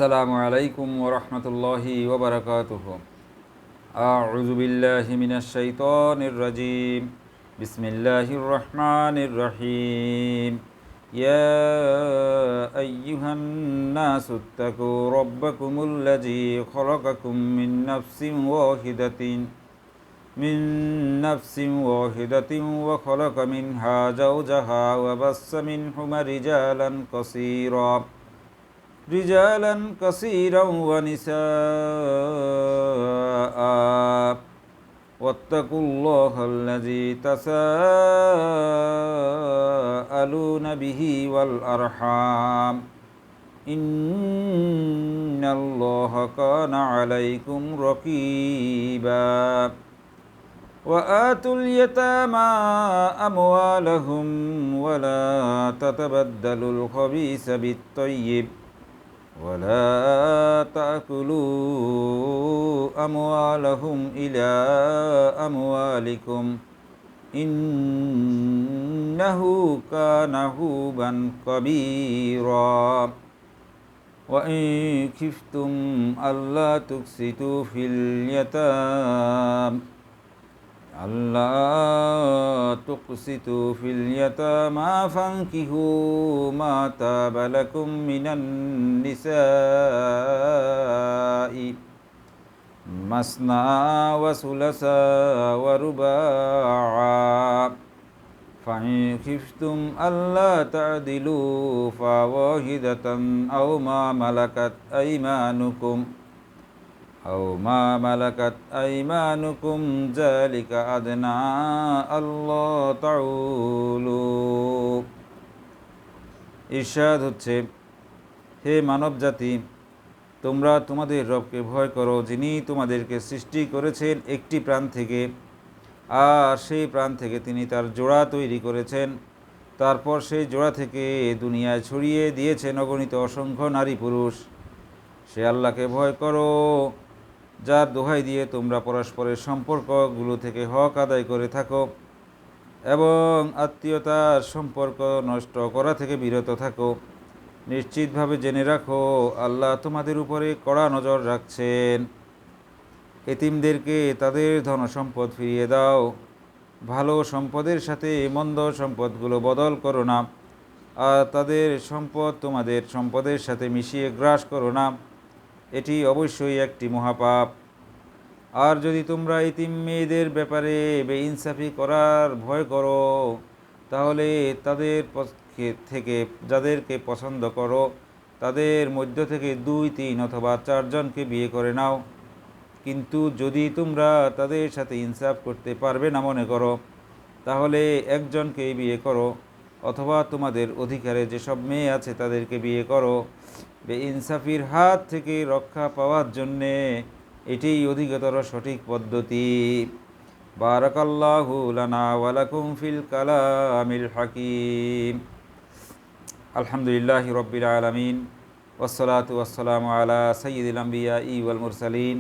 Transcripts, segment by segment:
আসসালামু আলাইকুম ওয়া রাহমাতুল্লাহি ওয়া বারাকাতুহু। আউযু বিল্লাহি মিনাশ শাইতানির রাজীম। বিসমিল্লাহির রহমানির রহিম। ইয়া আইয়ুহান নাসুত্তাকু রাব্বাকুমুল্লাযী খালাকাকুম মিন নাফসিন ওয়াহিদাতিন ওয়া খালাকা মিনহা যাওজাহা ওয়া বাসসা মিনহুমা رجالا كثيرا ونساء واتقوا الله الذي تساءلون به والأرحام إن الله كان عليكم رقيبا وآتوا اليتامى أموالهم ولا تتبدلوا الخبيث بالطيب ولا تأكلوا أموالهم إلى أموالكم إنه كان حوبا كبيرا وإن خفتم ألا تقسطوا في اليتامى فانكحوا ما طاب لكم من النساء مثنى وثلاث ورباع فإن خفتم ألا تعدلوا فواحدة أو ما ملكت أيمانكم ذلك أدنى ألا تعولوا। ইরশাদ হচ্ছে, হে মানব জাতি, তোমরা তোমাদের রবকে ভয় করো, যিনি তোমাদেরকে সৃষ্টি করেছেন একটি প্রাণ থেকে, আর সেই প্রাণ থেকে তিনি তার জোড়া তৈরি করেছেন। তারপর সেই জোড়া থেকে দুনিয়ায় ছড়িয়ে দিয়েছেন অগণিত অসংখ্য নারী পুরুষ। সে আল্লাহকে ভয় করো, যার দোহাই দিয়ে তোমরা পরস্পরের সম্পর্কগুলো থেকে হক আদায় করে থাকো এবং আত্মীয়তার সম্পর্ক নষ্ট করা থেকে বিরত থাকো। নিশ্চিতভাবে জেনে রাখো, আল্লাহ তোমাদের উপরে কড়া নজর রাখছেন। এতিমদেরকে তাদের ধনসম্পদ ফিরিয়ে দাও, ভালো সম্পদের সাথে মন্দ সম্পদগুলো বদল করো না, আর তাদের সম্পদ তোমাদের সম্পদের সাথে মিশিয়ে গ্রাস করো না, এটি অবশ্যই একটি মহাপাপ। আর যদি তোমরা এতিম মেয়েদের ব্যাপারে বেইনসাফি করার ভয় করো, তাহলে তাদের পক্ষে থেকে যাদেরকে পছন্দ করো তাদের মধ্য থেকে 2, 3 অথবা 4 জনকে বিয়ে করে নাও। কিন্তু যদি তোমরা তাদের সাথে ইনসাফ করতে পারবে না মনে করো, তাহলে একজনকেই বিয়ে করো, অথবা তোমাদের অধিকারে যেসব মেয়ে আছে তাদেরকে বিয়ে করো। বেইনসাফির হাত থেকে রক্ষা পাওয়ার জন্যে এটিই অধিকতর সঠিক পদ্ধতি। বারাকাল্লাহু লানা ওয়া লাকুম ফিল কালামিল হাকিম। আলহামদুলিল্লাহি রাব্বিল আলামিন ওয়াসসালাতু ওয়াসসালামু আলা সাইয়্যিদিল আমবিয়াই ওয়াল মুরসালিন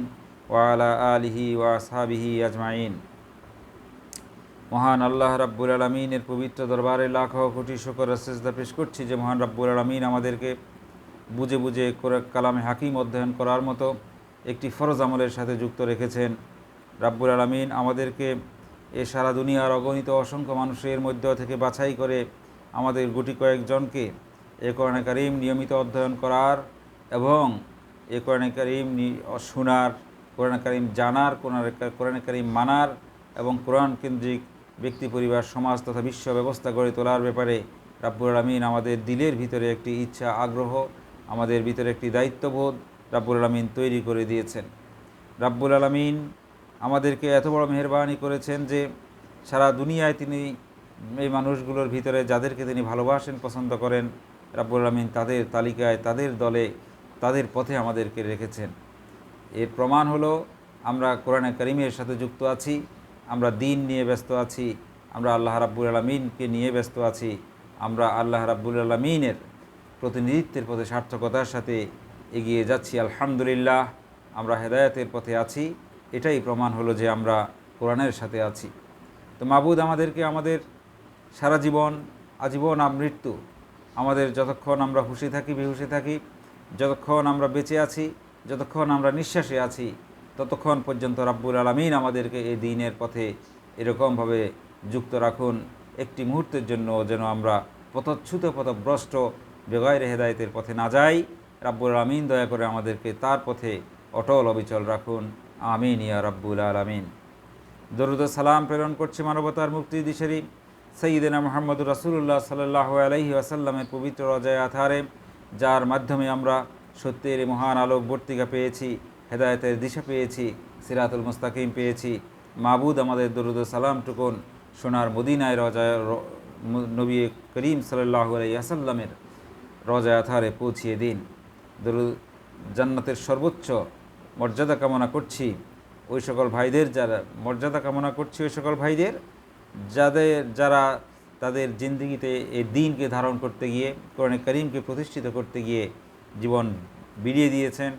ওয়া আলা আলিহি ওয়া আসহাবিহি আজমাইন। মহান আল্লাহ রাব্বুল আলামিনের পবিত্র দরবারে লাখো কোটি শুকর ও সিজদা পেশ করছি যে মহান রাব্বুল আলামিন আমাদেরকে বুঝে বুঝে কালামে হাকিম অধ্যয়ন করার মতো একটি ফরজ আমলের সাথে যুক্ত রেখেছেন। রাব্বুল আলামিন আমাদেরকে এ সারা দুনিয়ার অগণিত অসংখ্য মানুষের মধ্য থেকে বাছাই করে আমাদের গুটি কয়েকজনকে এ কোরআনে কারীম নিয়মিত অধ্যয়ন করার এবং এ কোরআনে কারীম শোনার, কোরআনে কারীম জানার, কোরআনে কারীম মানার এবং কোরআন কেন্দ্রিক ব্যক্তি, পরিবার, সমাজ তথা বিশ্ব ব্যবস্থা গড়ে তোলার ব্যাপারে রাব্বুল আলামিন আমাদের দিলের ভিতরে একটি ইচ্ছা, আগ্রহ, আমাদের ভিতরে একটি দায়িত্ববোধ রাব্বুল আলামিন তৈরি করে দিয়েছেন। রাব্বুল আলামিন আমাদেরকে এত বড় মেহেরবানি করেছেন যে সারা দুনিয়ায় তিনি এই মানুষগুলোর ভিতরে যাদেরকে তিনি ভালোবাসেন, পছন্দ করেন, রাব্বুল আলামিন তাদের তালিকায়, তাদের দলে, তাদের পথে আমাদেরকে রেখেছেন। এর প্রমাণ হলো আমরা কোরআনে কারীমের সাথে যুক্ত আছি, আমরা দিন নিয়ে ব্যস্ত আছি, আমরা আল্লাহ রাব্বুল আলামিনকে নিয়ে ব্যস্ত আছি, আমরা আল্লাহ রাব্বুল আলামিনের প্রতিনিধিত্বের পথে সার্থকতার সাথে এগিয়ে যাচ্ছি। আলহামদুলিল্লাহ, আমরা হেদায়েতের পথে আছি। এটাই প্রমাণ হলো যে আমরা কোরআনের সাথে আছি। তো মাবুদ আমাদেরকে আমাদের সারা জীবন, আজীবন আমৃত্যু, আমাদের যতক্ষণ আমরা হুঁশে থাকি, বেহুশে থাকি, যতক্ষণ আমরা বেঁচে আছি, যতক্ষণ আমরা নিঃশ্বাসে আছি, ততক্ষণ পর্যন্ত রাব্বুল আলামিন আমাদেরকে এই দ্বীনের পথে এরকমভাবে যুক্ত রাখুন, একটি মুহূর্তের জন্য যেন আমরা পথচ্যুত পথভ্রষ্ট বেগাইরে হেদায়েতের পথে না যাই। রাব্বুল আলামিন দয়া করে আমাদেরকে তার পথে অটল অবিচল রাখুন। আমিন ইয়া রাব্বুল আলামিন। দরুদ ও সালাম প্রেরণ করছি মানবতার মুক্তি দিশারি সাইয়্যিদিনা মুহাম্মদুর রাসূলুল্লাহ সাল্লাল্লাহু আলাইহি ওয়াসাল্লামের পবিত্র রওজায়ে আতহারে, যার মাধ্যমে আমরা সত্যের মহান আলোকবর্তিকা পেয়েছি, হেদায়েতের দিশা পেয়েছি, সিরাতুল মুস্তাকিম পেয়েছি। মাবুদ আমাদের দরুদ ও সালাম টুকুন সোনার মদিনায় রওজায়ে নবী করিম সাল্লাল্লাহু আলাইহি ওয়াসাল্লামের রওজায়ে আতহারে পৌঁছিয়ে দিন। দরুদ জান্নাতের সর্বোচ্চ মর্যাদা কামনা করছি ওই সকল ভাইদের, যারা মর্যাদা কামনা করছি ওই সকল ভাইদের যারা তাদের জিন্দেগিতে এই দ্বীনকে ধারণ করতে গিয়ে, কোরআনে কারীমকে প্রতিষ্ঠিত করতে গিয়ে জীবন বিলিয়ে দিয়েছেন।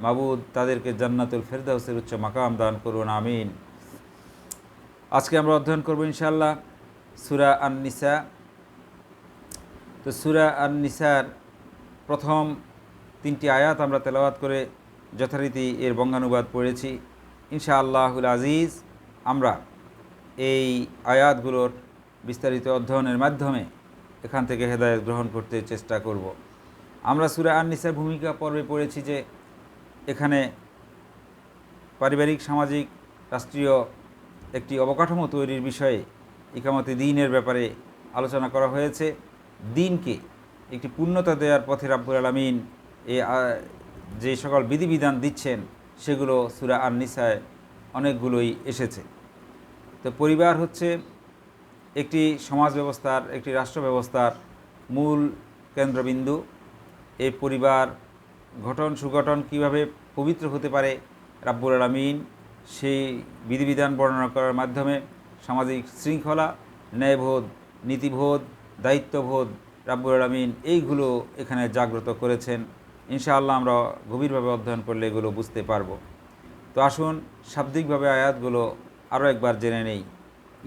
মাবুদ তাদেরকে জান্নাতুল ফেরদাউসের উচ্চ মাকাম দান করুন, আমিন। আজকে আমরা অধ্যয়ন করব ইনশাআল্লাহ সূরা আন-নিসা। তো সূরা আন-নিসার প্রথম 3টি আয়াত আমরা তেলাওয়াত করে যথারীতি এর বঙ্গানুবাদ পড়েছি। ইনশাআল্লাহুল আজিজ আমরা এই আয়াতগুলোর বিস্তারিত অধ্যয়নের মাধ্যমে এখান থেকে হেদায়েত গ্রহণ করতে চেষ্টা করব। আমরা সূরা আন-নিসার ভূমিকা পর্বে পড়েছি যে এখানে পারিবারিক, সামাজিক, রাষ্ট্রীয় একটি অবকাঠামো তৈরির বিষয়ে ইকামতে দ্বীনের ব্যাপারে আলোচনা করা হয়েছে। দ্বীনকে একটি পূর্ণতা দেওয়ার পথে রাব্বুল আলামিন যে সকল বিধিবিধান দিচ্ছেন সেগুলো সূরা আন-নিসায় অনেকগুলোই এসেছে। তো পরিবার হচ্ছে একটি সমাজ ব্যবস্থার, একটি রাষ্ট্র ব্যবস্থার মূল কেন্দ্রবিন্দু। এই পরিবার গঠন সুগঠন কীভাবে পবিত্র হতে পারে, রাব্বুল আলামিন সেই বিধিবিধান বর্ণনা করার মাধ্যমে সামাজিক শৃঙ্খলা, ন্যায়বোধ, নীতিবোধ, দায়িত্ববোধ রাব্বুল আলামিন এইগুলো এখানে জাগ্রত করেছেন। ইনশাআল্লাহ আমরা গভীরভাবে অধ্যয়ন করলে এগুলো বুঝতে পারব। তো আসুন শাব্দিকভাবে আয়াতগুলো আরও একবার জেনে নেই।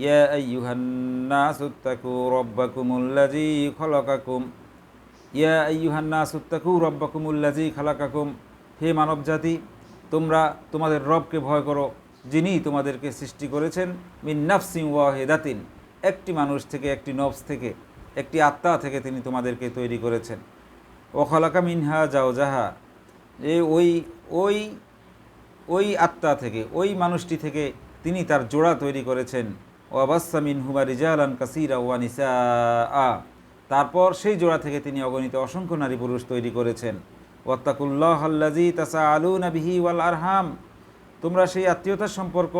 ইয়া আইয়ুহান নাসুত্তাকু রাব্বাকুমুল্লাযী খালাকাকুম, ইয়া আইয়ুহান নাসুত্তাকু রাব্বাকুমুল্লাযী খালাকাকুম, হে মানবজাতি তোমরা তোমাদের রবকে ভয় করো, যিনি তোমাদেরকে সৃষ্টি করেছেন মিন নাফসিন ওয়াহিদাতিন, একটি মানুষ থেকে, একটি নফস থেকে, একটি আত্মা থেকে তিনি তোমাদেরকে তৈরি করেছেন। ও খালাকা মিনহা জাওজাহা, ওই আত্মা থেকে, ওই মানুষটি থেকে তিনি তার জোড়া তৈরি করেছেন। ওয়া বাসসা মিনহুমা রিজালান কাসীরা ওয়া নিসাআ, তারপর সেই জোড়া থেকে তিনি অগণিত অসংখ্য নারী পুরুষ তৈরি করেছেন। ওয়াত্তাকুল্লাহাল্লাযী তাসাআলুনা বিহি ওয়াল আরহাম, তোমরা সেই আত্মীয়তার সম্পর্ক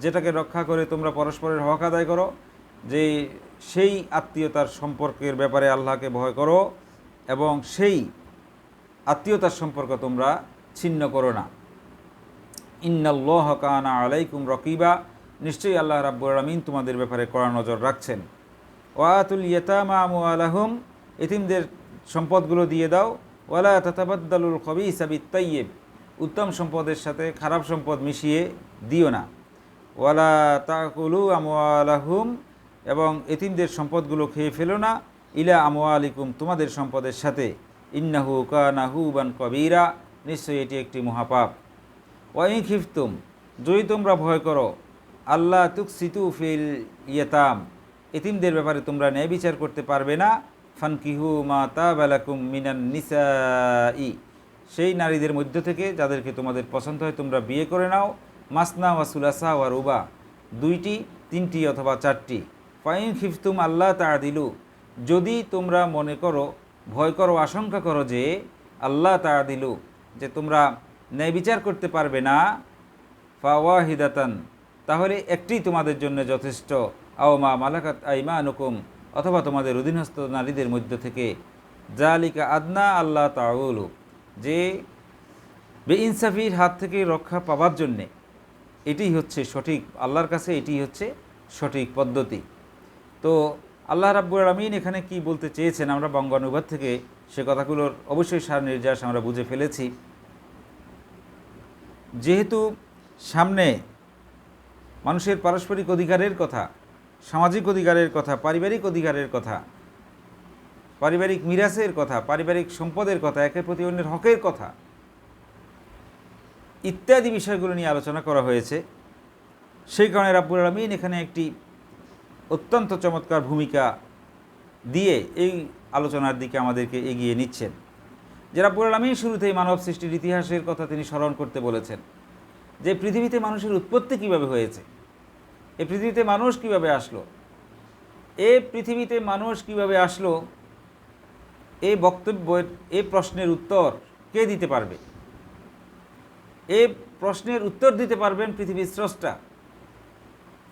যেটাকে রক্ষা করে তোমরা পরস্পরের হক আদায় করো, যে সেই আত্মীয়তার সম্পর্কের ব্যাপারে আল্লাহকে ভয় করো এবং সেই আত্মীয়তার সম্পর্ক তোমরা ছিন্ন করো না। ইন্নাল্লাহা কানা আলাইকুম রাকিবা, নিশ্চয়ই আল্লাহ রাব্বুল আলামিন তোমাদের ব্যাপারে কড়া নজর রাখছেন। ওয়াতুল ইয়াতামা আমওয়ালাহুম, এতিমদের সম্পদগুলো দিয়ে দাও। ওয়ালা তাতাবাদ্দালুল খাবিসা বিত-তাইয়্যিব, উত্তম সম্পদের সাথে খারাপ সম্পদ মিশিয়ে দিও না। ওয়ালা তাকুলু আমওয়ালাহুম, এবং এতিমদের সম্পদগুলো খেয়ে ফেলো না। ইলা আমওয়ালিকুম, তোমাদের সম্পদের সাথে। ইন্নাহু কানা হুবান কবীরা, নিশ্চয়ই এটি একটি মহাপাপ। ওয়াইন খিফতুম, যদি তোমরা ভয় করো, আল্লাহ তুকসিতু ফিল ইয়াতাম, এতিমদের ব্যাপারে তোমরা ন্যায় বিচার করতে পারবে না। ফানকিহু মা তাবা লাকুম মিনান নিসাই, সেই নারীদের মধ্য থেকে যাদেরকে তোমাদের পছন্দ হয় তোমরা বিয়ে করে নাও। মাসনা ওয়া সুলাসা ওয়া রুবা, 2টি, 3টি অথবা 4টি। ফাইন খিফতুম আল্লাহ তাআদিলু, যদি তোমরা মনে করো, ভয় করো, আশঙ্কা করো যে আল্লাহ তাআদিলু, যে তোমরা ন্যায় বিচার করতে পারবে না, ফাওয়াহিদাতান, তাহলে একটি তোমাদের জন্য যথেষ্ট। আও মা মালাকাত আইমানুকুম, অথবা তোমাদের অধীনস্থ নারীদের মধ্য থেকে। জালিকা আদনা আল্লাহ তাউলু, যে বেইনসাফির হাত থেকে রক্ষা পাবার জন্যে এটি হচ্ছে সঠিক, আল্লাহর কাছে এটি হচ্ছে সঠিক পদ্ধতি। তো আল্লাহ রাব্বুল আলামিন এখানে কি বলতে চেয়েছেন আমরা বঙ্গানুবাদ থেকে সে কথাগুলোর অবশ্যই সার নির্যাস আমরা বুঝে ফেলেছি। যেহেতু সামনে মানুষের পারস্পরিক অধিকারের কথা, সামাজিক অধিকারের কথা, পারিবারিক অধিকারের কথা, পারিবারিক মিরাসের কথা, পারিবারিক সম্পদের কথা, একের প্রতি অন্যের হকের কথা ইত্যাদি বিষয়গুলো নিয়ে আলোচনা করা হয়েছে। সেই কারণে রাব্বুল আলামিন এখানে একটি অত্যন্ত চমৎকার ভূমিকা দিয়ে এই আলোচনার দিকে আমাদেরকে এগিয়ে নিচ্ছেন। যে রাব্বুল আলামিন শুরুতেই মানব সৃষ্টির ইতিহাসের কথা তিনি স্মরণ করতে বলেছেন, যে পৃথিবীতে মানুষের উৎপত্তি কিভাবে হয়েছে, এই পৃথিবীতে মানুষ কিভাবে আসলো, এই পৃথিবীতে মানুষ কিভাবে আসলো, এই বক্তব্যের এই প্রশ্নের উত্তর কে দিতে পারবে? এই প্রশ্নের উত্তর দিতে পারবেন পৃথিবীর স্রষ্টা।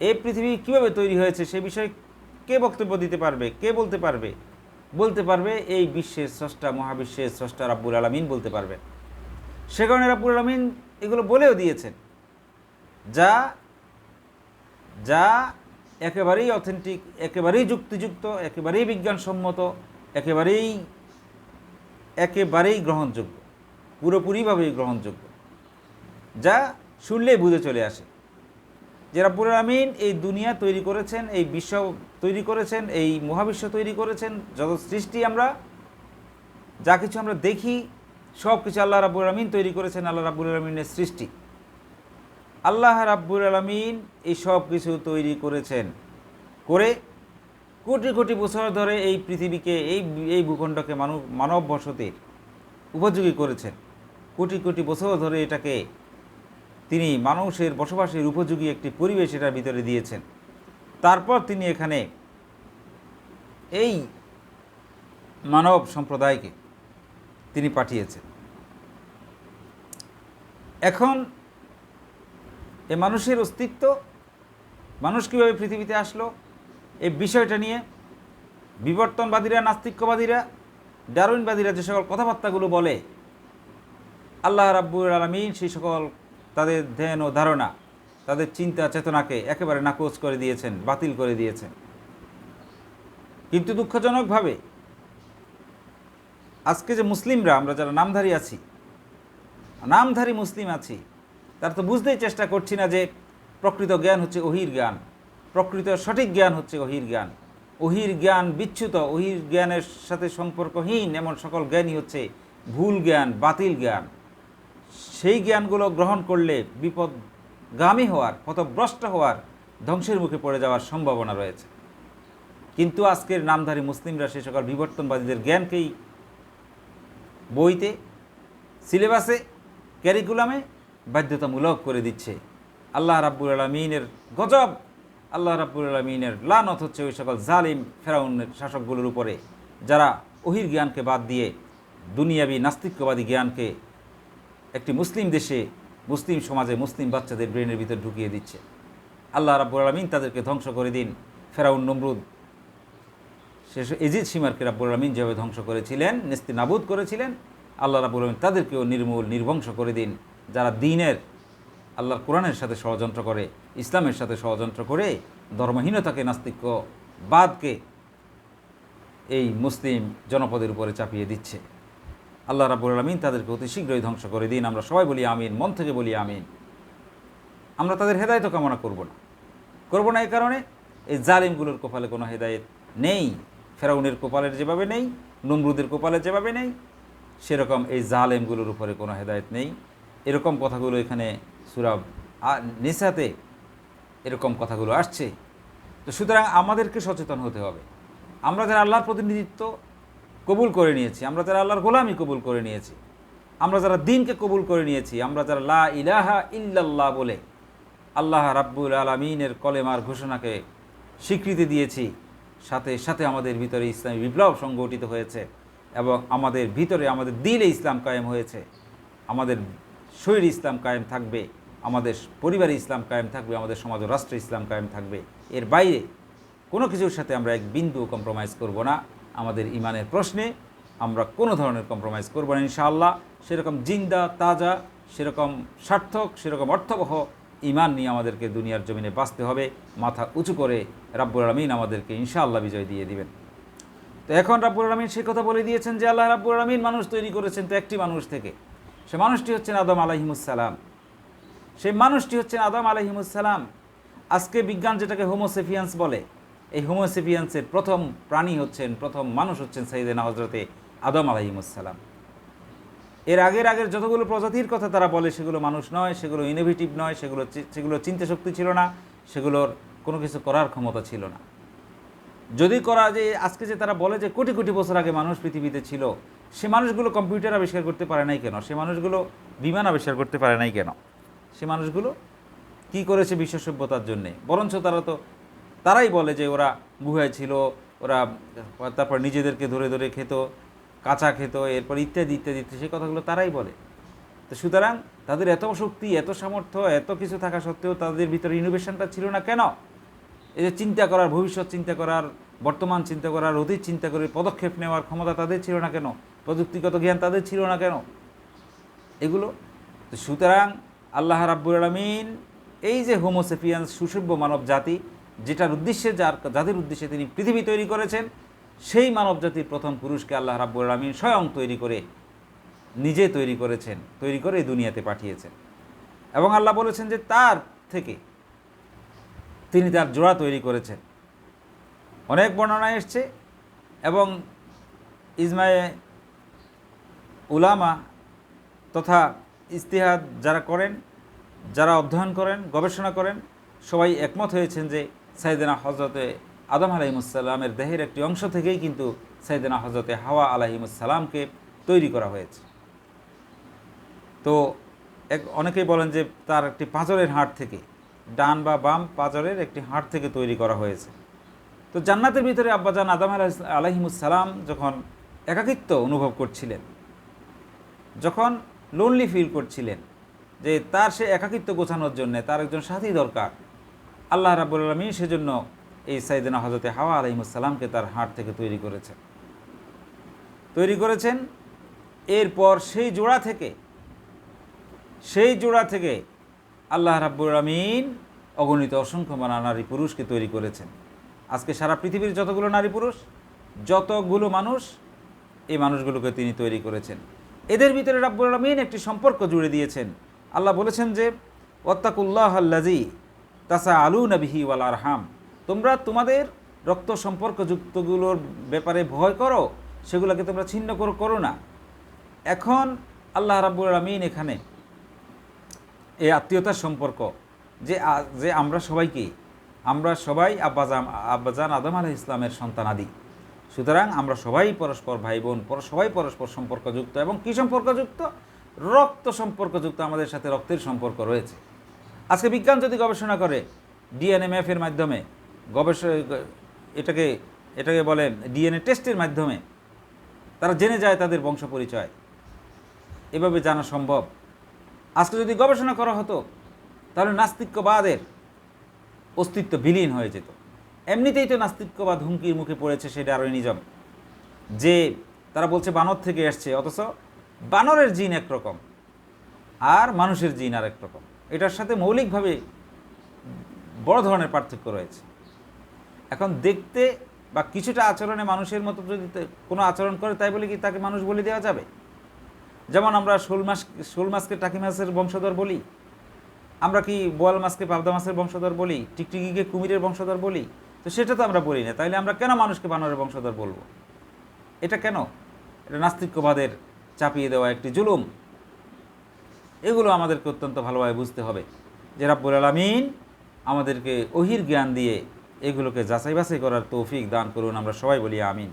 এই পৃথিবী কিভাবে তৈরি হয়েছে সে বিষয়ে কে বক্তব্য দিতে পারবে, কে বলতে পারবে? বলতে পারবে এই বিশ্বের স্রষ্টা, মহাবিশ্বের স্রষ্টা রাব্বুল আলামিন বলতে পারবেন। সে কারণে রাব্বুল আলামিন এগুলো বলেও দিয়েছেন, যা যা একেবারেই অথেন্টিক, একেবারেই যুক্তিযুক্ত, একেবারেই বিজ্ঞানসম্মত, একেবারেই গ্রহণযোগ্য, পুরোপুরিভাবেই গ্রহণযোগ্য, যা শুনলেই বুঝে চলে আসে যে রাব্বুল আলামিন এই দুনিয়া তৈরি করেছেন, এই বিশ্ব তৈরি করেছেন, এই মহাবিশ্ব তৈরি করেছেন। যত সৃষ্টি আমরা যা কিছু আমরা দেখি সব কিছু আল্লাহ রাব্বুল আলামিন তৈরি করেছেন, আল্লাহ রাব্বুল আলামিনের সৃষ্টি। আল্লাহ রাব্বুল আলামিন এই সব কিছু তৈরি করেছেন, করে কোটি কোটি বছর ধরে এই পৃথিবীকে, এই ভূখণ্ডকে মানব বসতির উপযোগী করেছেন। কোটি কোটি বছর ধরে এটাকে তিনি মানুষের বসবাসের উপযোগী একটি পরিবেশ এটার ভিতরে দিয়েছেন। তারপর তিনি এখানে এই মানব সম্প্রদায়কে তিনি পাঠিয়েছেন। এখন এই মানুষের অস্তিত্ব, মানুষ কীভাবে পৃথিবীতে আসলো, এই বিষয়টা নিয়ে বিবর্তনবাদীরা, নাস্তিক্যবাদীরা, ডারউইনবাদীরা যে সকল কথাবার্তাগুলো বলে, আল্লাহ রাব্বুল আলামিন সেই সকল তাদের ধ্যান ও ধারণা, তাদের চিন্তা চেতনাকে একেবারে নাকচ করে দিয়েছেন, বাতিল করে দিয়েছেন। কিন্তু দুঃখজনকভাবে আজকে যে মুসলিমরা, আমরা যারা নামধারী মুসলিম আছি, তারা তো বুঝতেই চেষ্টা করছি না যে প্রকৃত জ্ঞান হচ্ছে ওহির জ্ঞান, প্রকৃত সঠিক জ্ঞান হচ্ছে ওহির জ্ঞান। ওহির জ্ঞান বিচ্যুত, ওহির জ্ঞানের সাথে সম্পর্কহীন এমন সকল জ্ঞানই হচ্ছে ভুল জ্ঞান, বাতিল জ্ঞান। সেই জ্ঞানগুলো গ্রহণ করলে বিপদগামী হওয়ার, পথভ্রষ্ট হওয়ার, ধ্বংসের মুখে পড়ে যাওয়ার সম্ভাবনা রয়েছে। কিন্তু আজকের নামধারী মুসলিমরা সেই সকল বিবর্তনবাদীদের জ্ঞানকেই বইতে, সিলেবাসে, ক্যারিকুলামে বাধ্যতামূলক করে দিচ্ছে। আল্লাহ রাব্বুল আলামিনের গজব, আল্লাহ রাব্বুল আলামিনের লানত হচ্ছে ওই সকল জালিম ফেরাউনের শাসকগুলোর উপরে, যারা ওহির জ্ঞানকে বাদ দিয়ে দুনিয়াবী নাস্তিক্যবাদী জ্ঞানকে একটি মুসলিম দেশে, মুসলিম সমাজে, মুসলিম বাচ্চাদের ব্রেনের ভিতর ঢুকিয়ে দিচ্ছে। আল্লাহ রাব্বুল আলামিন তাদেরকে ধ্বংস করে দিন। ফেরাউন, নমরুদ, শেষ এজিদ সীমারকে রাব্বুল আলামিন যেভাবে ধ্বংস করেছিলেন, নেস্তিনাবুদ করেছিলেন, আল্লাহ রাব্বুল আলামিন তাদেরকেও নির্মূল, নির্বংশ করে দিন। যারা দ্বীনের, আল্লাহর কোরআনের সাথে ষড়যন্ত্র করে, ইসলামের সাথে ষড়যন্ত্র করে ধর্মহীনতাকে, নাস্তিক্যবাদকে এই মুসলিম জনপদের উপরে চাপিয়ে দিচ্ছে, আল্লাহ রাব্বুল আলামিন তাদেরকে অতি শীঘ্রই ধ্বংস করে দিন। আমরা সবাই বলি আমিন, মন থেকে বলি আমিন। আমরা তাদের হেদায়েতও কামনা করব না। এই কারণে এই জালিমগুলোর কপালে কোনো হেদায়েত নেই। ফেরাউনের কপালের যেভাবে নেই, নমরুদের কপালে যেভাবে নেই, সেরকম এই জালেমগুলোর উপরে কোনো হেদায়েত নেই। এরকম কথাগুলো এখানে সূরা নিসাতে এরকম কথাগুলো আসছে। তো সুতরাং আমাদেরকে সচেতন হতে হবে। আমরা যারা আল্লাহর প্রতিনিধিত্ব কবুল করে নিয়েছি, আমরা যারা আল্লাহর গোলামি কবুল করে নিয়েছি, আমরা যারা দ্বীনকে কবুল করে নিয়েছি, আমরা যারা লা ইলাহা ইল্লাল্লাহ বলে আল্লাহ রাব্বুল আলামিনের কলেমার ঘোষণাকে স্বীকৃতি দিয়েছি, সাথে সাথে আমাদের ভিতরে ইসলামী বিপ্লব সংগঠিত হয়েছে এবং আমাদের ভিতরে, আমাদের দিলে ইসলাম কায়েম হয়েছে, আমাদের শরীরে ইসলাম কায়েম থাকবে, আমাদের পরিবারে ইসলাম কায়েম থাকবে, আমাদের সমাজ ও রাষ্ট্রে ইসলাম কায়েম থাকবে। এর বাইরে কোনো কিছুর সাথে আমরা এক বিন্দু কম্প্রোমাইজ করব না। আমাদের ইমানের প্রশ্নে আমরা কোনো ধরনের কম্প্রোমাইজ করব না ইনশাআল্লাহ। সেরকম জিন্দা, তাজা, সেরকম সার্থক, সেরকম অর্থবহ ইমান নিয়ে আমাদেরকে দুনিয়ার জমিনে বাঁচতে হবে। মাথা উঁচু করে রাব্বুল আলামিন আমাদেরকে ইনশাআল্লাহ বিজয় দিয়ে দিবেন। তো এখন রাব্বুল আলামিন সেই কথা বলে দিয়েছেন যে আল্লাহ রাব্বুল আলামিন মানুষ তৈরি করেছেন তো একটি মানুষ থেকে। সে মানুষটি হচ্ছেন আদম আলাইহিমুসসালাম। সেই মানুষটি হচ্ছেন আদম আলাইহিমুসসালাম। আজকে বিজ্ঞান যেটাকে হোমোসেফিয়ান্স বলে, এই হোমোসেপিয়ান্সের প্রথম প্রাণী হচ্ছেন, প্রথম মানুষ হচ্ছেন সাইয়েদেনা হজরতে আদম আলাইহিমুসসালাম। এর আগের যতগুলো প্রজাতির কথা তারা বলে সেগুলো মানুষ নয়, সেগুলো ইনোভেটিভ নয়, সেগুলো চিন্তা শক্তি ছিল না, সেগুলোর কোনো কিছু করার ক্ষমতা ছিল না। যদি করা যে আজকে যে তারা বলে যে কোটি কোটি বছর আগে মানুষ পৃথিবীতে ছিল, সে মানুষগুলো কম্পিউটার আবিষ্কার করতে পারে নাই কেন? সে মানুষগুলো বিমান আবিষ্কার করতে পারে নাই কেন? সে মানুষগুলো কি করেছে বিশ্ব সভ্যতার জন্যে? বরঞ্চ তারাই বলে যে ওরা গুহায় ছিল, ওরা তারপর নিজেদেরকে ধরে ধরে খেত, কাঁচা খেত, এরপর ইত্যাদি ইত্যাদি, সেই কথাগুলো তারাই বলে। তো সুতরাং তাদের এত শক্তি, এত সামর্থ্য, এত কিছু থাকা সত্ত্বেও তাদের ভিতরে ইনোভেশনটা ছিল না কেন? এই যে চিন্তা করার, ভবিষ্যৎ চিন্তা করার, বর্তমান চিন্তা করার, অতীত চিন্তা করে পদক্ষেপ নেওয়ার ক্ষমতা তাদের ছিল না কেন? প্রযুক্তিগত জ্ঞান তাদের ছিল না কেন? এগুলো তো সুতরাং আল্লাহ রাব্বুল আলামিন এই যে হোমোসেপিয়ান্স, সুসভ্য মানব জাতি, যেটার উদ্দেশ্যে, যাদের উদ্দেশ্যে তিনি পৃথিবী তৈরি করেছেন, সেই মানব জাতির প্রথম পুরুষকে আল্লাহ রাব্বুল আলামিন স্বয়ং নিজে তৈরি করেছেন, তৈরি করে এই দুনিয়াতে পাঠিয়েছেন। এবং আল্লাহ বলেছেন যে তার থেকে তিনি তার জোড়া তৈরি করেছেন। অনেক বর্ণনা এসছে এবং ইজমায়ে উলামা তথা ইজতিহাদ যারা করেন, যারা অধ্যয়ন করেন, গবেষণা করেন, সবাই একমত হয়েছেন যে সাইয়েদেনা হজরতে আদম আলাইহিমুসসালামের দেহের একটি অংশ থেকেই কিন্তু সাইয়েদেনা হজরতে হাওয়া আলাইহিমুসসালামকে তৈরি করা হয়েছে। তো অনেকেই বলেন যে তার একটি পাঁজরের হাড় থেকে, ডান বা বাম পাঁজরের একটি হাড় থেকে তৈরি করা হয়েছে। তো জান্নাতের ভিতরে আব্বাজান আদম আলাইহিমুসসালাম যখন একাকিত্ব অনুভব করছিলেন, যখন লোনলি ফিল করছিলেন, যে তার সে একাকিত্ব গোছানোর জন্য তার একজন সাথী দরকার, আল্লাহ রাব্বুল আলামিন সেজন্য এই সাইয়েদেনা হজরতে হাওয়া আলাইহিমুসসালামকে তার হাড় থেকে তৈরি করেছেন। এরপর সেই জোড়া থেকে আল্লাহ রাব্বুল আলামিন অগণিত অসংখ্য নারী পুরুষকে তৈরি করেছেন। আজকে সারা পৃথিবীর যতগুলো নারী পুরুষ, যতগুলো মানুষ, এই মানুষগুলোকে তিনি তৈরি করেছেন। এদের ভিতরে রাব্বুল আলামিন একটি সম্পর্ক জুড়ে দিয়েছেন। আল্লাহ বলেছেন যে ওয়াত্তাকুল্লাহাল্লাযী তাসাআলুনা বিহি ওয়াল আরহাম, তোমরা তোমাদের রক্ত সম্পর্কযুক্তগুলোর ব্যাপারে ভয় করো, সেগুলোকে তোমরা ছিন্ন করো না। এখন আল্লাহ রাব্বুল আলামিন এখানে এই আত্মীয়তার সম্পর্ক, যে আমরা সবাই আব্বাজান আদম আলাইহিস ইসলামের সন্তানাদি, সুতরাং আমরা সবাই পরস্পর ভাই বোন, সবাই পরস্পর সম্পর্কযুক্ত। এবং কি সম্পর্কযুক্ত? রক্ত সম্পর্কযুক্ত, আমাদের সাথে রক্তের সম্পর্ক রয়েছে। আজকে বিজ্ঞান যদি গবেষণা করে ডিএনএ ম্যাপের মাধ্যমে, এটাকে বলে ডিএনএ টেস্টের মাধ্যমে তারা জেনে যায় তাদের বংশ পরিচয়, এভাবে জানা সম্ভব। আজকে যদি গবেষণা করা হতো তাহলে নাস্তিক্যবাদের অস্তিত্ব বিলীন হয়ে যেত। এমনিতেই তো নাস্তিক্যবাদ হুমকির মুখে পড়েছে, সেই ডারউইনিজম, যে তারা বলছে বানর থেকে এসছে, অথচ বানরের জিন একরকম আর মানুষের জিন আর একরকম। এটার সাথে মৌলিকভাবে বড় ধরনের পার্থক্য রয়েছে। এখন দেখতে বা কিছুটা আচরণে মানুষের মতো যদি কোনো আচরণ করে, তাই বলে কি তাকে মানুষ বলে দেওয়া যাবে? যেমন আমরা শোল মাছকে টাকি মাছের বংশধর বলি, আমরা কি বোয়াল মাছকে পাবদা মাছের বংশধর বলি, টিকটিকিকে কুমিরের বংশধর বলি, তো সেটা তো আমরা বলি না। তাইলে আমরা কেন মানুষকে বানরের বংশধর বলবো? এটা কেন? এটা নাস্তিক্যবাদের চাপিয়ে দেওয়া একটি জুলুম। এগুলো আমাদেরকে অত্যন্ত ভালোভাবে বুঝতে হবে যে রাব্বুল আলামিন আমাদেরকে ওহির জ্ঞান দিয়ে এগুলোকে যাচাই বাছাই করার তৌফিক দান করুন, আমরা সবাই বলি আমিন।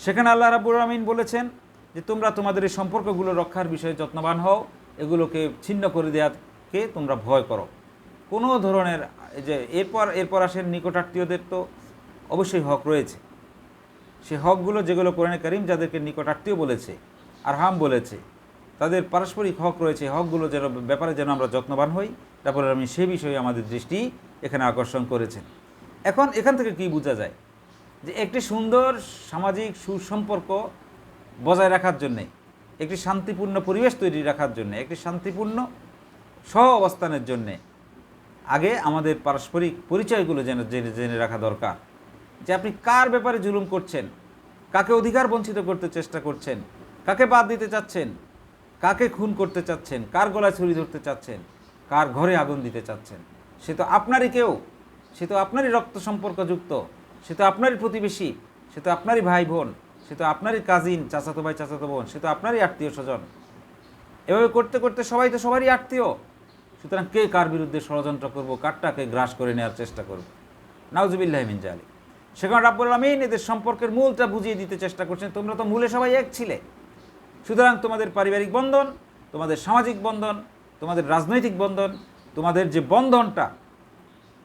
সেখানে আল্লাহ রাব্বুল আলামিন বলেছেন যে তোমরা তোমাদের এই সম্পর্কগুলো রক্ষার বিষয়ে যত্নবান হও, এগুলোকে ছিন্ন করে দেওয়াকে তোমরা ভয় করো। কোনো ধরনের যে এরপর আসেন নিকটাত্মীয়দের তো অবশ্যই হক রয়েছে। সে হকগুলো যেগুলো কোরআনে কারীম যাদেরকে নিকটাত্মীয় বলেছে, আরহাম বলেছে, তাদের পারস্পরিক হক রয়েছে। হকগুলো যেন ব্যাপারে যেন আমরা যত্নবান হই, তারপরে আমি সে বিষয়ে আমাদের দৃষ্টি এখানে আকর্ষণ করেছেন। এখন এখান থেকে কি বোঝা যায়? যে একটি সুন্দর সামাজিক সুসম্পর্ক বজায় রাখার জন্যে, একটি শান্তিপূর্ণ পরিবেশ তৈরি রাখার জন্যে, একটি শান্তিপূর্ণ সহ অবস্থানের জন্যে আগে আমাদের পারস্পরিক পরিচয়গুলো জেনে রাখা দরকার। যে আপনি কার ব্যাপারে জুলুম করছেন, কাকে অধিকার বঞ্চিত করতে চেষ্টা করছেন, কাকে বাদ দিতে চাচ্ছেন, কাকে খুন করতে চাচ্ছেন, কার গলায় ছুরি ধরতে চাচ্ছেন, কার ঘরে আগুন দিতে চাচ্ছেন, সে তো আপনারই কেউ, সে তো আপনারই রক্ত সম্পর্কযুক্ত। সে তো আপনারই প্রতিবেশী, সে তো আপনারই ভাই বোন, সে তো আপনারই কাজিন, চাচাতো ভাই চাচাতো বোন, সে তো আপনারই আত্মীয় স্বজন। এভাবে করতে করতে সবাই তো সবারই আত্মীয়। সুতরাং কে কার বিরুদ্ধে ষড়যন্ত্র করবো, কারটাকে গ্রাস করে নেওয়ার চেষ্টা করব, নাউজুবিল্লাহি মিন জালিক। সেখানে রাব্বুল আলামিন এদের সম্পর্কের মূলটা বুঝিয়ে দিতে চেষ্টা করছেন, তোমরা তো মূলে সবাই এক ছিলে। সুতরাং তোমাদের পারিবারিক বন্ধন, তোমাদের সামাজিক বন্ধন, তোমাদের রাজনৈতিক বন্ধন, তোমাদের যে বন্ধনটা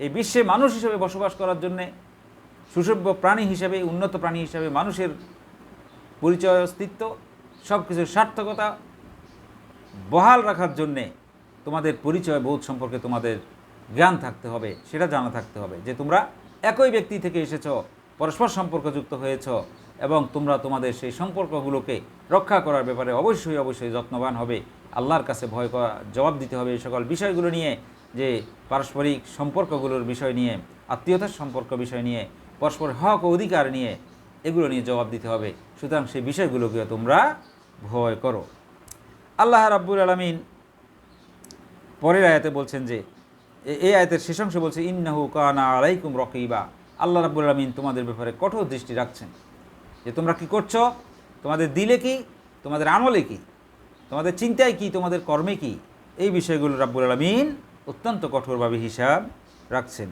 এই বিশ্বে মানুষ হিসেবে বসবাস করার জন্যে, সুসভ্য প্রাণী হিসেবে, উন্নত প্রাণী হিসেবে মানুষের পরিচয়, অস্তিত্ব, সব কিছুর সার্থকতা বহাল রাখার জন্যে তোমাদের পরিচয় বোধ সম্পর্কে তোমাদের জ্ঞান থাকতে হবে, সেটা জানা থাকতে হবে যে তোমরা একই ব্যক্তি থেকে এসেছ, পরস্পর সম্পর্কযুক্ত হয়েছ, এবং তোমরা তোমাদের সেই সম্পর্কগুলোকে রক্ষা করার ব্যাপারে অবশ্যই অবশ্যই যত্নবান হবে, আল্লাহর কাছে ভয় করা, জবাব দিতে হবে এই সকল বিষয়গুলো নিয়ে, যে পারস্পরিক সম্পর্কগুলোর বিষয় নিয়ে, আত্মীয়তার সম্পর্ক বিষয় নিয়ে, পরস্পর হক ও অধিকার নিয়ে, এগুলো নিয়ে জবাব দিতে হবে। সুতরাং সেই বিষয়গুলোকে তোমরা ভয় করো। আল্লাহ রাব্বুল আলামিন পরের আয়াতে বলছেন যে, এই আয়াতের শেষ অংশে বলছে ইন্নাহু কানা আলাইকুম রকিবা, আল্লাহ রাব্বুল আলামিন তোমাদের ব্যাপারে কঠোর দৃষ্টি রাখছেন, যে তোমরা কি করছো, তোমাদের দিলে কি, তোমাদের আমলে কি, তোমাদের চিন্তায় কি, তোমাদের কর্মে কি, এই বিষয়গুলো রাব্বুল আলামিন অত্যন্ত কঠোরভাবে হিসাব রাখছেন।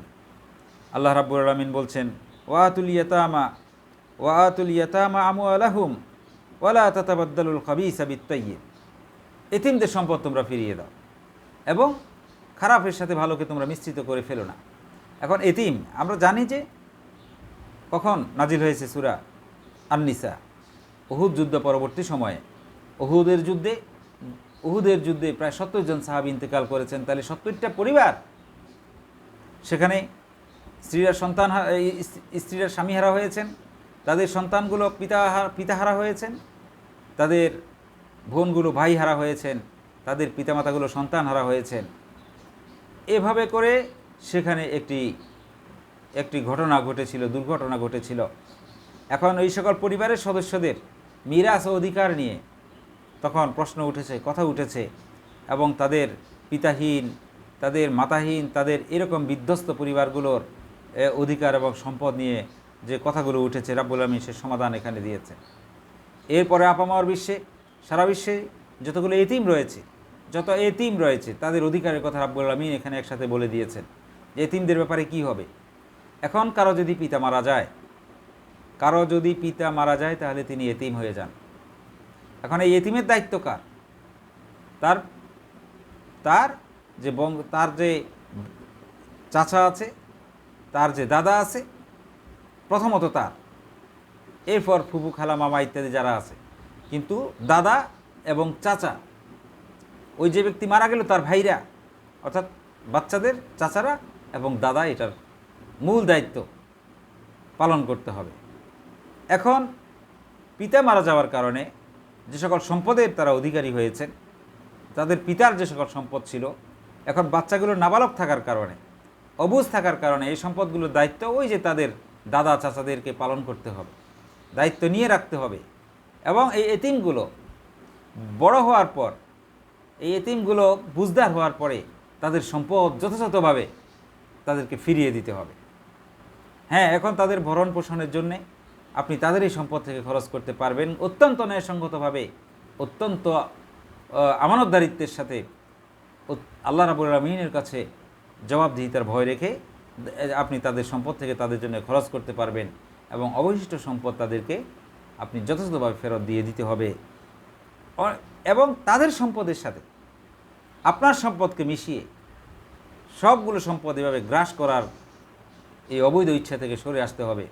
আল্লাহ রাব্বুল আলামিন বলছেন ওয়াতুল ইয়াতামা আমওয়ালাহুম ওয়ালা তাতাবাদ্দালুল খাবিসা বিত-তাইয়্যিব, এতিমদের সম্পদ তোমরা ফিরিয়ে দাও এবং খারাপের সাথে ভালোকে তোমরা মিশ্রিত করে ফেলো না। এখন এতিম আমরা জানি যে কখন নাজিল হয়েছে সূরা আন-নিসা, উহুদ যুদ্ধ পরবর্তী সময়ে। উহুদের যুদ্ধে প্রায় 70 জন সাহাবী ইন্তেকাল করেছেন, তাহলে 70টা পরিবার, সেখানে স্ত্রীরা স্বামীহারা হয়েছেন, তাদের সন্তানগুলো পিতাহারা হয়েছেন, তাদের বোনগুলো ভাইহারা হয়েছেন, তাদের পিতামাতাগুলো সন্তানহারা হয়েছেন। এভাবে করে সেখানে একটি ঘটনা ঘটেছিল, দুর্ঘটনা ঘটেছিল। এখন এই সকল পরিবারের সদস্যদের মিরাস ও অধিকার নিয়ে তখন প্রশ্ন উঠেছে, কথা উঠেছে, এবং তাদের পিতাহীন, তাদের মাতাহীন, তাদের এরকম বিধ্বস্ত পরিবারগুলোর অধিকার এবং সম্পদ নিয়ে যে কথাগুলো উঠেছে, রাব্বুল আলামিন সে সমাধান এখানে দিয়েছে। এরপরে আপামর বিশ্বে, সারা বিশ্বে যতগুলো এতিম রয়েছে তাদের অধিকারের কথা রাব্বুল আলামিন এখানে একসাথে বলে দিয়েছেন যে এতিমদের ব্যাপারে কি হবে। এখন কারো যদি পিতা মারা যায় তাহলে তিনি এতিম হয়ে যান। এখন এই এতিমের দায়িত্ব কার? তার যে চাচা আছে, তার যে দাদা আছে, প্রথমত তার, এরপর ফুফু, খালা, মামা ইত্যাদি যারা আছে। কিন্তু দাদা এবং চাচা, ওই যে ব্যক্তি মারা গেল তার ভাইরা, অর্থাৎ বাচ্চাদের চাচারা এবং দাদা এটার মূল দায়িত্ব পালন করতে হবে। এখন পিতা মারা যাওয়ার কারণে যে সকল সম্পদের তারা অধিকারী হয়েছেন, তাদের পিতার যে সকল সম্পদ ছিল, এখন বাচ্চাগুলো নাবালক থাকার কারণে, অবুঝ থাকার কারণে এই সম্পদগুলোর দায়িত্ব ওই যে তাদের দাদা চাচাদেরকে পালন করতে হবে, দায়িত্ব নিয়ে রাখতে হবে। এবং এই এতিমগুলো বড় হওয়ার পর, এই এতিমগুলো বুঝদার হওয়ার পরে তাদের সম্পদ যথাযথভাবে তাদেরকে ফিরিয়ে দিতে হবে। হ্যাঁ, এখন তাদের ভরণ পোষণের জন্যে আপনি তাদের এই সম্পদ থেকে খরচ করতে পারবেন অত্যন্ত ন্যায়সঙ্গতভাবে, অত্যন্ত আমানতদারিত্বের সাথে, আল্লাহ রাব্বুল আলামিনের কাছে জবাবদিহিতার ভয় রেখে আপনি তাদের সম্পদ থেকে তাদের জন্য খরচ করতে পারবেন, এবং অবশিষ্ট সম্পদ তাদেরকে আপনি যথাযথভাবে ফেরত দিয়ে দিতে হবে। এবং তাদের সম্পদের সাথে আপনার সম্পদকে মিশিয়ে সবগুলো সম্পদ এভাবে গ্রাস করার এই অবৈধ ইচ্ছা থেকে সরে আসতে হবে।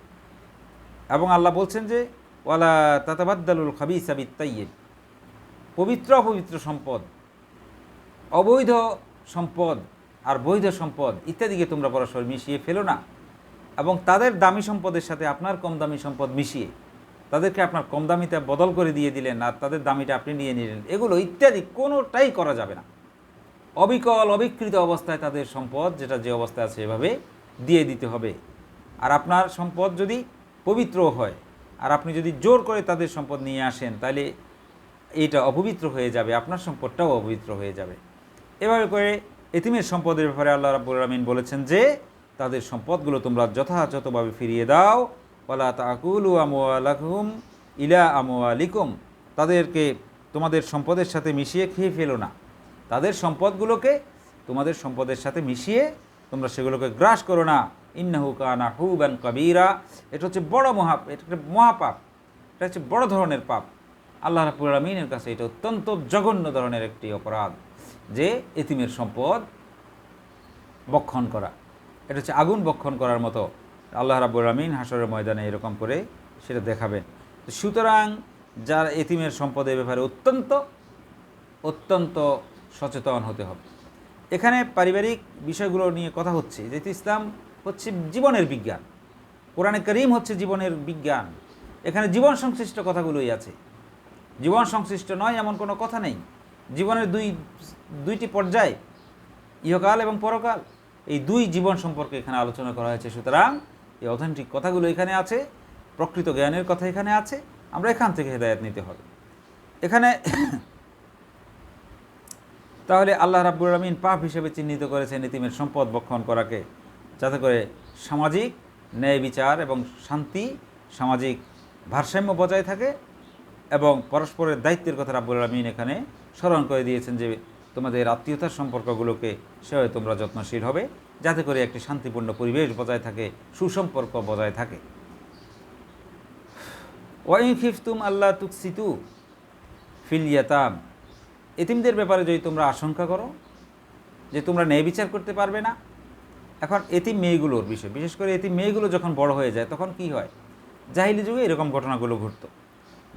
এবং আল্লাহ বলছেন যে ওয়ালা তাতাবাদ্দালুল খাবিসা বিত-তাইয়্যিব, পবিত্র অপবিত্র সম্পদ, অবৈধ সম্পদ আর বৈধ সম্পদ ইত্যাদিকে তোমরা পরস্পর মিশিয়ে ফেলো না, এবং তাদের দামি সম্পদের সাথে আপনার কম দামি সম্পদ মিশিয়ে তাদেরকে আপনার কম দামিটা বদল করে দিয়ে দিলেন, আর তাদের দামিটা আপনি নিয়ে নিলেন, এগুলো ইত্যাদি কোনোটাই করা যাবে না। অবিকল অবিকৃত অবস্থায় তাদের সম্পদ যেটা যে অবস্থায় আছে এভাবে দিয়ে দিতে হবে। আর আপনার সম্পদ যদি পবিত্র হয় আর আপনি যদি জোর করে তাদের সম্পদ নিয়ে আসেন, তাহলে এইটা অপবিত্র হয়ে যাবে, আপনার সম্পদটাও অপবিত্র হয়ে যাবে। এভাবে করে এতিমের সম্পদের ব্যাপারে আল্লাহ রাব্বুল আলামিন বলেছেন যে তাদের সম্পদগুলো তোমরা যথাযথভাবে ফিরিয়ে দাও। ওয়ালা তাকুলু আমওয়ালাকুম ইলা আমওয়ালিকুম, তাদেরকে তোমাদের সম্পদের সাথে মিশিয়ে খেয়ে ফেলো না। তাদের সম্পদগুলোকে তোমাদের সম্পদের সাথে মিশিয়ে তোমরা সেগুলোকে গ্রাস করো না। ইন্নাহু কানা হুবান কাবীরা, এটা হচ্ছে বড় এটা একটা মহাপাপ, এটা হচ্ছে বড় ধরনের পাপ। আল্লাহ রাব্বুল আলামিনের কাছে এটা অত্যন্ত জঘন্য ধরনের একটি অপরাধ, যে এতিমের সম্পদ বক্ষণ করা। এটা হচ্ছে আগুন বক্ষণ করার মতো। আল্লাহ রাব্বুল আলামিন হাসরের ময়দানে এরকম করে সেটা দেখাবেন। সুতরাং যার এতিমের সম্পদের ব্যাপারে অত্যন্ত অত্যন্ত সচেতন হতে হবে। এখানে পারিবারিক বিষয়গুলো নিয়ে কথা হচ্ছে, যেহেতু ইসলাম হচ্ছে জীবনের বিজ্ঞান, কোরআনে কারীম হচ্ছে জীবনের বিজ্ঞান, এখানে জীবন সংশ্লিষ্ট কথাগুলোই আছে। জীবন সংশ্লিষ্ট নয় এমন কোনো কথা নেই। জীবনের দুইটি পর্যায়, ইহকাল এবং পরকাল, এই দুই জীবন সম্পর্কে এখানে আলোচনা করা হয়েছে। সুতরাং এই অথেন্টিক কথাগুলো এখানে আছে, প্রকৃত জ্ঞানের কথা এখানে আছে, আমরা এখান থেকে হেদায়েত নিতে হবে। এখানে তাহলে আল্লাহ রাব্বুল আলামিন পাপ হিসেবে চিহ্নিত করেছেন এতিমের সম্পদ বক্ষণ করাকে, যাতে করে সামাজিক ন্যায় বিচার এবং শান্তি, সামাজিক ভারসাম্য বজায় থাকে, এবং পরস্পরের দায়িত্বের কথা রাব্বুল আলামিন এখানে স্মরণ করে দিয়েছেন যে তোমাদের আত্মীয়তার সম্পর্কগুলোকে সেভাবে তোমরা যত্নশীল হবে, যাতে করে একটি শান্তিপূর্ণ পরিবেশ বজায় থাকে, সুসম্পর্ক বজায় থাকে। ওয়াইন খিফতুম আল্লাহ তুকসিতু ফিল ইয়াতাম, এতিমদের ব্যাপারে যদি তোমরা আশঙ্কা করো যে তোমরা ন্যায় বিচার করতে পারবে না। এখন এতিম মেয়েগুলোর বিষয়, বিশেষ করে এতিম মেয়েগুলো যখন বড় হয়ে যায় তখন কি হয়, জাহিলি যুগে এরকম ঘটনাগুলো ঘটতো।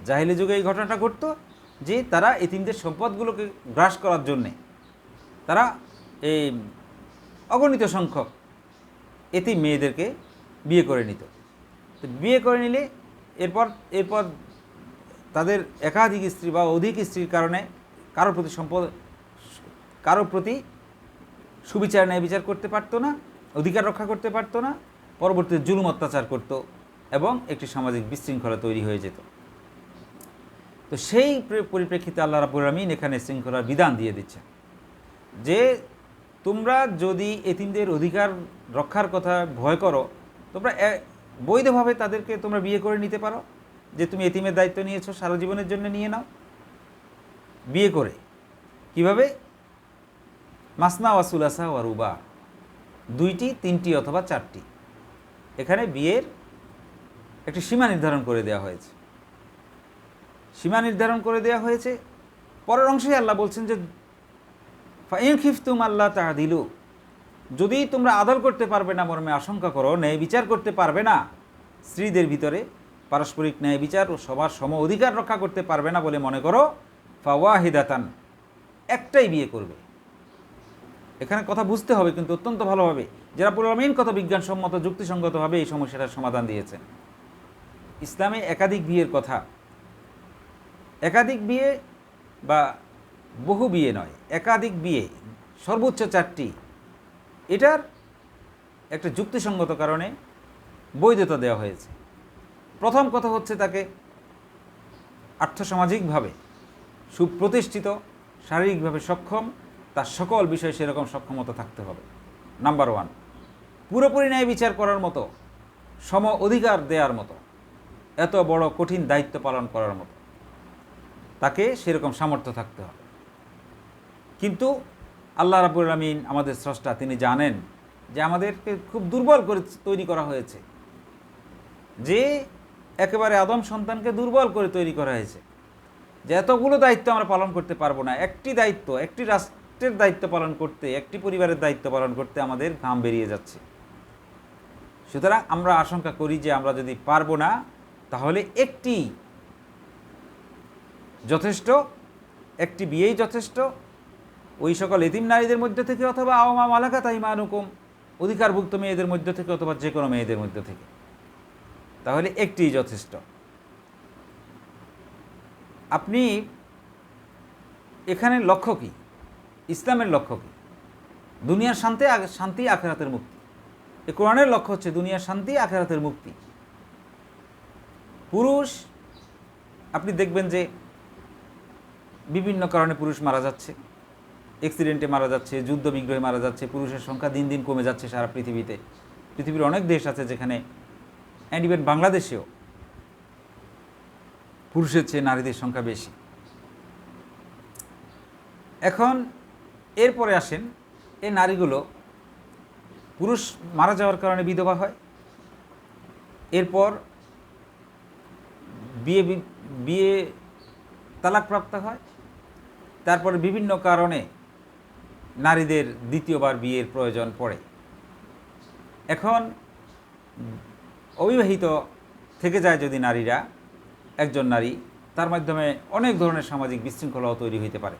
জাহিলি যুগে এই ঘটনাটা ঘটতো যে তারা এতিমদের সম্পদগুলোকে গ্রাস করার জন্যে তারা এই অগণিত সংখ্যক এতিম মেয়েদেরকে বিয়ে করে নিত। তো বিয়ে করে নিলে এরপর তাদের একাধিক স্ত্রী বা অধিক স্ত্রীর কারণে কারোর প্রতি সুবিচার ন্যায় বিচার করতে পারতো না, অধিকার রক্ষা করতে পারতো না, পরবর্তীতে জুলুম অত্যাচার করত এবং একটি সামাজিক বিশৃঙ্খলা তৈরি হয়ে যেত। তো সেই পরিপ্রেক্ষিতে আল্লাহ রাব্বুল আলামিন এখানে শৃঙ্খলার বিধান দিয়ে দিচ্ছেন যে তোমরা যদি এতিমদের অধিকার রক্ষার কথা ভয় করো, তোমরা বৈধভাবে তাদেরকে তোমরা বিয়ে করে নিতে পারো, যে তুমি এতিমের দায়িত্ব নিয়েছো সারা জীবনের জন্য, নিয়ে নাও বিয়ে করে। কিভাবে? মাসনা ওয়া সুলাসা ওয়া রুবা, 2টি 3টি অথবা 4টি। এখানে বিয়ের একটি সীমা নির্ধারণ করে দেওয়া হয়েছে। সীমা নির্ধারণ করে দেওয়া হয়েছে। পরের অংশে আল্লাহ বলছেন যে ফাইন খিফতুম আল্লাহ তা'দিলু, যদি তোমরা আদল করতে পারবে না মর্মে আশঙ্কা করো, ন্যায় বিচার করতে পারবে না স্ত্রীদের ভিতরে, পারস্পরিক ন্যায় বিচার ও সবার সম অধিকার রক্ষা করতে পারবে না বলে মনে করো, ফাওয়াহিদাতান, একটাই বিয়ে করবে। এখানে কথা বুঝতে হবে কিন্তু অত্যন্ত ভালোভাবে, যারা রাব্বুল আলামিন কত বিজ্ঞানসম্মত যুক্তিসঙ্গতভাবে এই সমস্যাটার সমাধান দিয়েছেন। ইসলামে একাধিক বিয়ের কথা, একাধিক বিয়ে বা বহু বিয়ে নয়, একাধিক বিয়ে, সর্বোচ্চ 4টি, এটার একটা যুক্তিসঙ্গত কারণে বৈধতা দেওয়া হয়েছে। প্রথম কথা হচ্ছে তাকে আর্থসামাজিকভাবে সুপ্রতিষ্ঠিত, শারীরিকভাবে সক্ষম, তার সকল বিষয়ে সেরকম সক্ষমতা থাকতে হবে। নাম্বার 1, পুরোপুরি ন্যায় বিচার করার মতো, সম অধিকার দেওয়ার মতো, এত বড় কঠিন দায়িত্ব পালন করার মতো তাকে সেরকম সামর্থ্য থাকতে হবে। কিন্তু আল্লাহ রাব্বুল আলামিন আমাদের স্রষ্টা, তিনি জানেন যে আমাদেরকে খুব দুর্বল করে তৈরি করা হয়েছে, যে একেবারে আদম সন্তানকে দুর্বল করে তৈরি করা হয়েছে, যে এতগুলো দায়িত্ব আমরা পালন করতে পারবো না। একটি দায়িত্ব, একটি রাষ্ট্রের দায়িত্ব পালন করতে, একটি পরিবারের দায়িত্ব পালন করতে আমাদের ঘাম বেরিয়ে যাচ্ছে। সুতরাং আমরা আশঙ্কা করি যে আমরা যদি পারবো না, তাহলে একটি যথেষ্ট, একটি বিয়েই যথেষ্ট। ওই সকল এতিম নারীদের মধ্যে থেকে অথবা আওমা মালাকাত আইমানুকুম, অধিকারভুক্ত মেয়েদের মধ্যে থেকে অথবা যে কোনো মেয়েদের মধ্যে থেকে, তাহলে একটিই যথেষ্ট। আপনি এখানে লক্ষ্য কি? ইসলামের লক্ষ্য কি? দুনিয়ার শান্তি, আখিরাতের মুক্তি। এই কোরআনের লক্ষ্য হচ্ছে দুনিয়ার শান্তি, আখিরাতের মুক্তি। পুরুষ, আপনি দেখবেন যে বিভিন্ন কারণে পুরুষ মারা যাচ্ছে, অ্যাক্সিডেন্টে মারা যাচ্ছে, যুদ্ধ বিগ্রহে মারা যাচ্ছে, পুরুষের সংখ্যা দিন দিন কমে যাচ্ছে সারা পৃথিবীতে। পৃথিবীর অনেক দেশ আছে যেখানে, অ্যান্ড ইভেন বাংলাদেশেও, পুরুষের চেয়ে নারীদের সংখ্যা বেশি। এখন এরপরে আসেন, এই নারীগুলো পুরুষ মারা যাওয়ার কারণে বিধবা হয়, এরপর বিয়ে বিয়ে তালাকপ্রাপ্ত হয়, তারপরে বিভিন্ন কারণে নারীদের দ্বিতীয়বার বিয়ের প্রয়োজন পড়ে। এখন অবিবাহিত থেকে যায় যদি নারীরা, একজন নারী, তার মাধ্যমে অনেক ধরনের সামাজিক বিশৃঙ্খলাও তৈরি হইতে পারে।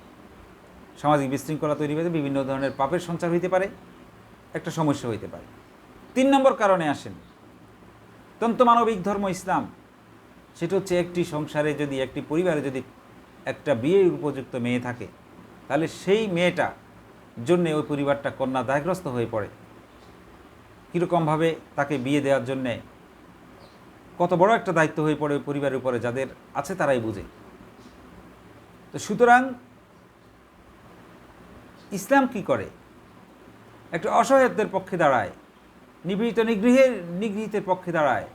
সামাজিক বিশৃঙ্খলা তৈরি হতে বিভিন্ন ধরনের পাপের সঞ্চার হইতে পারে, একটা সমস্যা হইতে পারে। 3 নম্বর কারণে আসেন, তন্ত্রমানবিক ধর্ম ইসলাম, সেটা হচ্ছে একটি সংসারে যদি, একটি পরিবারে যদি একটা বিয়ের উপযুক্ত মেয়ে থাকে, তাহলে সেই মেয়েটা জন্যে ওই পরিবারটা কন্যা দায়গ্রস্ত হয়ে পড়ে। কীরকমভাবে তাকে বিয়ে দেওয়ার জন্যে কত বড় একটা দায়িত্ব হয়ে পড়ে ওই পরিবারের উপরে, যাদের আছে তারাই বুঝে। তো সুতরাং ইসলাম কি করে, একটা অসহায়ত্বের পক্ষে দাঁড়ায়, নিপীড়িত নিগৃহীতের পক্ষে দাঁড়ায়।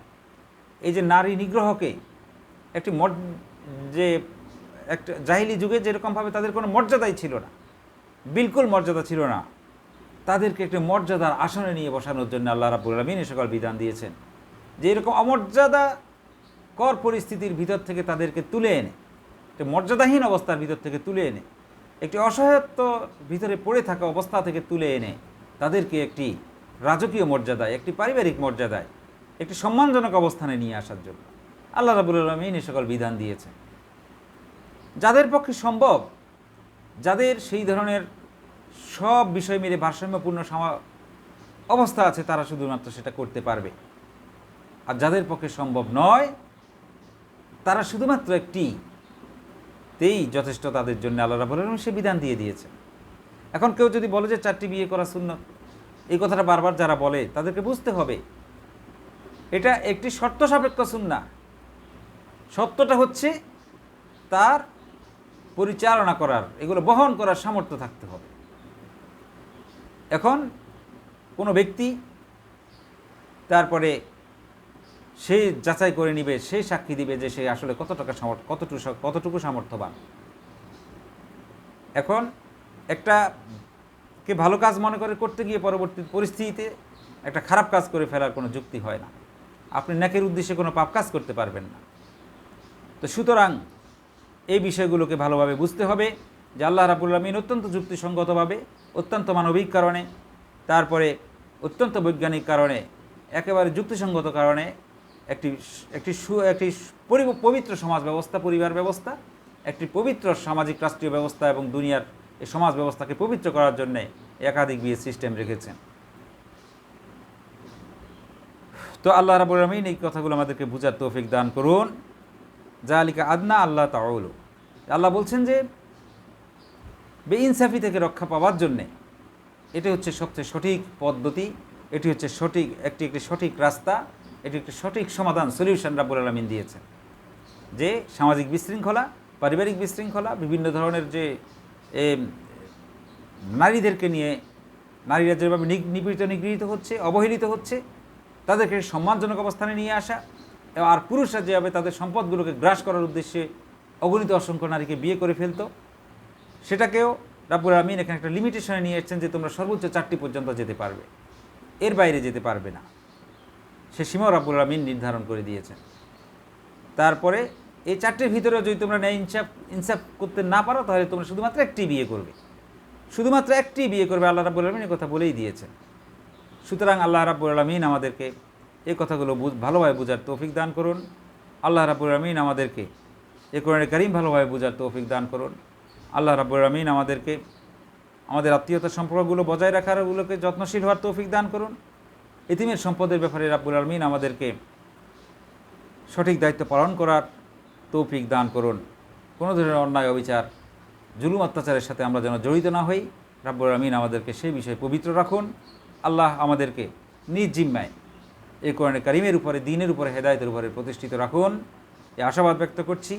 এই যে নারী নিগ্রহকে একটি যে একটা জাহিলি যুগে যেরকমভাবে তাদের কোনো মর্যাদাই ছিল না, বিলকুল মর্যাদা ছিল না, তাদেরকে একটি মর্যাদার আসনে নিয়ে বসানোর জন্য আল্লাহ রাব্বুল আলামিন সকল বিধান দিয়েছেন, যে এরকম অমর্যাদাকর পরিস্থিতির ভিতর থেকে তাদেরকে তুলে এনে, একটি মর্যাদাহীন অবস্থার ভিতর থেকে তুলে এনে, একটি অসহায়ত্ব ভিতরে পড়ে থাকা অবস্থা থেকে তুলে এনে তাদেরকে একটি রাজকীয় মর্যাদায়, একটি পারিবারিক মর্যাদায়, একটি সম্মানজনক অবস্থানে নিয়ে আসার জন্য আল্লাহ রাব্বুল আলামিন এই সকল বিধান দিয়েছেন। যাদের পক্ষে সম্ভব, যাদের সেই ধরনের সব বিষয় মিলে ভারসাম্যপূর্ণ অবস্থা আছে, তারা শুধুমাত্র সেটা করতে পারবে। আর যাদের পক্ষে সম্ভব নয়, তারা শুধুমাত্র একটিতেই যথেষ্ট তাদের জন্য আল্লাহ রাব্বুল আলামিন সে বিধান দিয়ে দিয়েছে। এখন কেউ যদি বলে যে 4টি বিয়ে করা সুন্নত, এই কথাটা বারবার যারা বলে তাদেরকে বুঝতে হবে এটা একটি শর্ত সাপেক্ষ সুন্নাহ। সত্যটা হচ্ছে তার পরিচালনা করার, এগুলো বহন করার সামর্থ্য থাকতে হবে। এখন কোনো ব্যক্তি তারপরে সে যাচাই করে নিবে, সে সাক্ষী দিবে যে সে আসলে কতটুকু সামর্থ্যবান। এখন কে ভালো কাজ মনে করে করতে গিয়ে পরবর্তী পরিস্থিতিতে একটা খারাপ কাজ করে ফেলার কোনো যুক্তি হয় না। আপনি নেকের উদ্দেশ্যে কোনো পাপ কাজ করতে পারবেন না। তো সুতরাং এই বিষয়গুলোকে ভালোভাবে বুঝতে হবে যে আল্লাহ রাব্বুল আলামিন অত্যন্ত যুক্তিসঙ্গতভাবে, অত্যন্ত মানবিক কারণে, তারপরে অত্যন্ত বৈজ্ঞানিক কারণে, একেবারে যুক্তিসঙ্গত কারণে একটি পবিত্র সমাজ ব্যবস্থা, পরিবার ব্যবস্থা, একটি পবিত্র সামাজিক রাষ্ট্রীয় ব্যবস্থা এবং দুনিয়ার এই সমাজ ব্যবস্থাকে পবিত্র করার জন্যে একাধিক বিয়ের সিস্টেম রেখেছেন। তো আল্লাহ রাব্বুল আলামিন এই কথাগুলো আমাদেরকে বুঝার তৌফিক দান করুন। যালিকা আদনা আল্লাহ তাউলু, আল্লাহ বলছেন যে বেইনসাফি থেকে রক্ষা পাওয়ার জন্যে এটি হচ্ছে সবচেয়ে সঠিক পদ্ধতি, এটি হচ্ছে একটি সঠিক রাস্তা, এটি একটি সঠিক সমাধান, সলিউশন রাব্বুল আলামিন দিয়েছেন। যে সামাজিক বিশৃঙ্খলা, পারিবারিক বিশৃঙ্খলা, বিভিন্ন ধরনের যে নারীদেরকে নিয়ে নারীরা যেভাবে নিপীড়িত নিগৃহীত হচ্ছে, অবহেলিত হচ্ছে, তাদেরকে সম্মানজনক অবস্থানে নিয়ে আসা, আর পুরুষরা যেভাবে তাদের সম্পদগুলোকে গ্রাস করার উদ্দেশ্যে অগণিত অসংখ্য নারীকে বিয়ে করে ফেলতো, সেটাকেও রাব্বুল আলামিন এখানে একটা লিমিটেশনে নিয়ে এসেছেন যে তোমরা সর্বোচ্চ 4টি পর্যন্ত যেতে পারবে, এর বাইরে যেতে পারবে না। সে সীমাও রাব্বুল আলামিন নির্ধারণ করে দিয়েছেন। তারপরে এই 4টির ভিতরেও যদি তোমরা ন্যায় ইনসাফ করতে না পারো, তাহলে তোমরা শুধুমাত্র একটি বিয়ে করবে, শুধুমাত্র একটি বিয়ে করবে। আল্লাহ রাব্বুল আলামিন এই কথা বলেই দিয়েছেন। সুতরাং আল্লাহ রাব্বুল আলামিন আমাদেরকে এই কথাগুলো ভালোভাবে বোঝার তৌফিক দান করুন। আল্লাহ রাব্বুল আলামিন আমাদেরকে এই কোরআনে কারীম ভালোভাবে বোঝার তৌফিক দান করুন। আল্লাহ রাব্বুল আলামিন আমাদেরকে আমাদের আত্মীয়তার সম্পর্কগুলো বজায় রাখার ওগুলোকে যত্নশীল হওয়ার তৌফিক দান করুন। এতিমের সম্পদের ব্যাপারে রাব্বুল আলামিন আমাদেরকে সঠিক দায়িত্ব পালন করার তৌফিক দান করুন। কোনো ধরনের অন্যায়, অবিচার, জুলুম, অত্যাচারের সাথে আমরা যেন জড়িত না হই। রাব্বুল আলামিন আমাদেরকে সেই বিষয়ে পবিত্র রাখুন। আল্লাহ আমাদেরকে নিজ জিম্মায় এই কোরআনে কারীমের উপরে, দ্বীনের উপরে, হেদায়েতের উপরে প্রতিষ্ঠিত রাখুন, এই আশাবাদ ব্যক্ত করছি।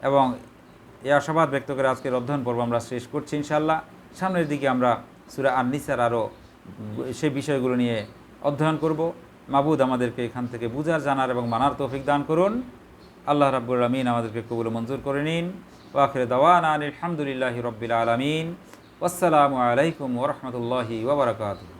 এবং এই আশাবাদ ব্যক্ত করে আজকের অধ্যয়ন পর্ব আমরা শেষ করছি ইনশাআল্লাহ। সামনের দিকে আমরা সূরা আন-নিসার আরও সেই বিষয়গুলো নিয়ে অধ্যয়ন করব। মাবুদ আমাদেরকে এখান থেকে বুঝার, জানার এবং মানার তৌফিক দান করুন। আল্লাহ রাব্বুল আলামিন আমাদেরকে কবুল ও মঞ্জুর করে নিন। ওয়া আখিরু দাওয়ানা আলহামদুলিল্লাহি রাব্বিল আলামিন। ওয়াসসালামু আলাইকুম ওয়া রাহমাতুল্লাহি ওয়া বারাকাতুহু।